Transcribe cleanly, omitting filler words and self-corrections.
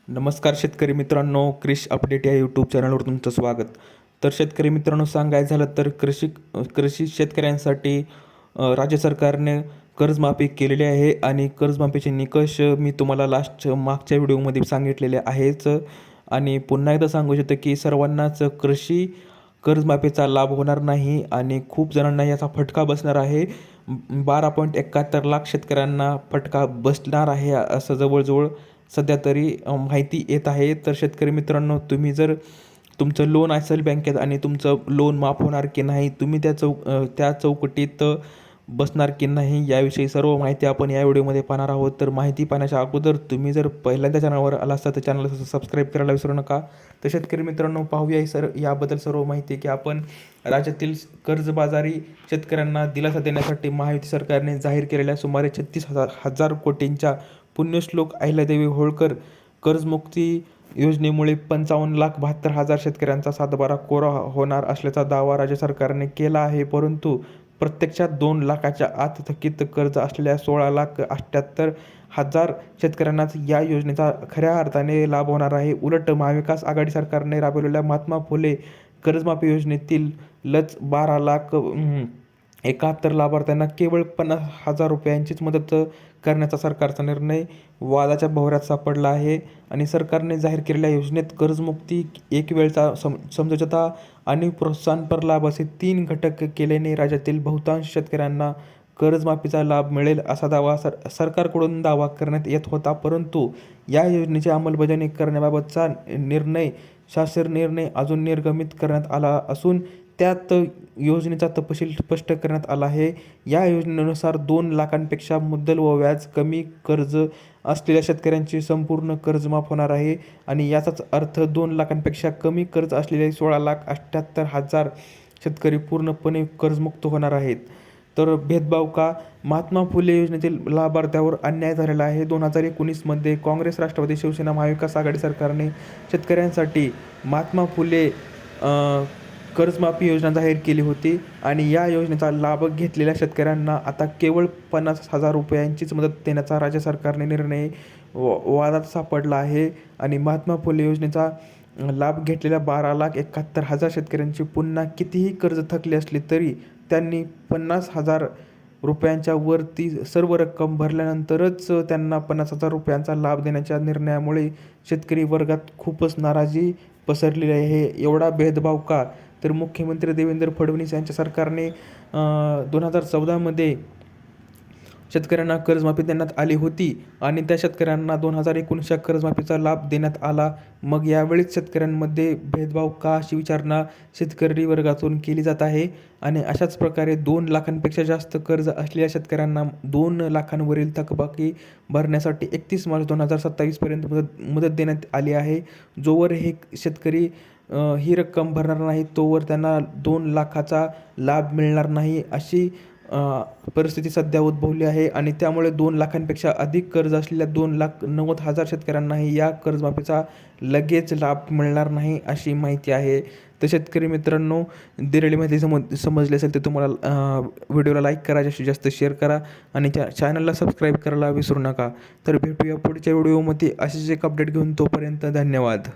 नमस्कार शेतकरी मित्रांनो, कृषी अपडेट या यूट्यूब चॅनलवर तुमचं स्वागत. तर शेतकरी मित्रांनो, सांगायचं झालं तर कृषी शेतकऱ्यांसाठी राज्य सरकारने कर्जमाफी केलेली आहे आणि कर्जमाफीचे निकष मी तुम्हाला मागच्या व्हिडिओमध्ये सांगितलेले आहेच. आणि पुन्हा एकदा सांगू इच्छितो की सर्वांनाच कृषी कर्जमाफीचा लाभ होणार नाही आणि खूप जणांना याचा फटका बसणार आहे. 12.71 लाख शेतकऱ्यांना फटका बसणार आहे असं जवळजवळ सध्या तरी माहिती येत आहे. तर शेतकरी मित्रांनो, तुम्ही जर तुमचं लोन असेल बँकेत आणि तुमचं लोन माफ होणार की नाही, तुम्ही त्या चौकटीत बसणार की नाही, याविषयी सर्व माहिती आपण या व्हिडिओमध्ये पाहणार आहोत. तर माहिती पाहण्याच्या अगोदर तुम्ही जर पहिल्यांदा चॅनलवर आला असता तर चॅनलला सबस्क्राईब करायला विसरू नका. तर शेतकरी मित्रांनो, पाहूया याबद्दल सर्व माहिती की आपण राज्यातील कर्जबाजारी शेतकऱ्यांना दिलासा देण्यासाठी महायुती सरकारने जाहीर केलेल्या सुमारे 36,000 कोटींच्या पुण्यश्लोक अहिल्यादेवी होळकर कर्जमुक्ती योजनेमुळे 55,72,000 शेतकऱ्यांचा सातबारा कोरा होणार असल्याचा दावा राज्य सरकारने केला आहे. परंतु प्रत्यक्षात 2 लाखाच्या आत थकीत कर्ज असलेल्या 16,78,000 शेतकऱ्यांनाच या योजनेचा खऱ्या अर्थाने लाभ होणार आहे. उलट महाविकास आघाडी सरकारने राबवलेल्या महात्मा फुले कर्जमाफी योजनेतील 12,71,000 लाभार्थ्यांना केवळ 50,000 रुपयांचीच मदत करण्याचा सरकारचा निर्णय वादाच्या भोवऱ्यात सापडला आहे. आणि सरकारने जाहीर केलेल्या योजनेत कर्जमुक्ती, एक वेळचा समझोता आणि प्रोत्साहनपर लाभ असे 3 घटक केल्याने राज्यातील बहुतांश शेतकऱ्यांना कर्जमाफीचा लाभ मिळेल असा दावा सरकारकडून दावा करण्यात येत होता. परंतु या योजनेची अंमलबजावणी करण्याबाबतचा शासन निर्णय अजून निर्गमित करण्यात आला असून त्यात योजनेचा तपशील स्पष्ट करण्यात आला आहे. या योजनेनुसार 2 लाखांपेक्षा मुद्दल व व्याज कमी कर्ज असलेल्या शेतकऱ्यांचे संपूर्ण कर्ज माफ होणार आहे. आणि याचाच अर्थ 2 लाखांपेक्षा कमी कर्ज असलेले 16,78,000 शेतकरी पूर्णपणे कर्जमुक्त होणार आहेत. तर भेदभाव का? महात्मा फुले योजनेतील लाभार्थ्यावर अन्याय झालेला आहे. 2019मध्ये काँग्रेस, राष्ट्रवादी, शिवसेना, महाविकास आघाडी सरकारने शेतकऱ्यांसाठी महात्मा फुले कर्जमाफी योजना जाहीर केली होती आणि या योजनेचा लाभ घेतलेल्या शेतकऱ्यांना आता केवळ 50,000 रुपयांचीच मदत देण्याचा राज्य सरकारने निर्णय वादात सापडला आहे. आणि महात्मा फुले योजनेचा लाभ घेतलेल्या 12,71,000 शेतकऱ्यांची पुन्हा कितीही कर्ज थकले असले तरी त्यांनी 50,000 रुपयांच्या वरती सर्व रक्कम भरल्यानंतरच त्यांना 50,000 रुपयांचा लाभ देण्याच्या निर्णयामुळे शेतकरी वर्गात खूपच नाराजी पसरलेली आहे. एवढा भेदभाव का? तर मुख्यमंत्री देवेंद्र फडणवीस यांच्या सरकारने 2014मध्ये शेतकऱ्यांना कर्जमाफी देण्यात आली होती आणि त्या शेतकऱ्यांना 2019च्या कर्जमाफीचा लाभ देण्यात आला. मग यावेळीच शेतकऱ्यांमध्ये भेदभाव का, अशी विचारणा शेतकरी वर्गातून केली जात आहे. आणि अशाच प्रकारे 2 लाखांपेक्षा जास्त कर्ज असलेल्या शेतकऱ्यांना 2 लाखांवरील थकबाकी भरण्यासाठी 31 मार्च 2027 पर्यंत मदत देण्यात आली आहे. जोवर हे शेतकरी ही रक्कम भरणार नाही तोवर त्यांना 2 लाखाचा लाभ मिळणार नाही, अशी परिस्थिती सध्या उद्भवली आहे. आणि त्यामुळे 2 लाखांपेक्षा अधिक कर्ज असलेल्या 2,90,000 शेतकऱ्यांनाही या कर्जमाफीचा लगेच लाभ मिळणार नाही, अशी माहिती आहे. तर शेतकरी मित्रांनो, दिलेली माहिती समजली असेल तर तुम्हाला व्हिडिओला लाईक करा, जास्तीत जास्त शेअर करा आणि चॅनलला सबस्क्राईब करायला विसरू नका. तर भेटूया पुढच्या व्हिडिओमध्ये असेच एक अपडेट घेऊन. तोपर्यंत धन्यवाद.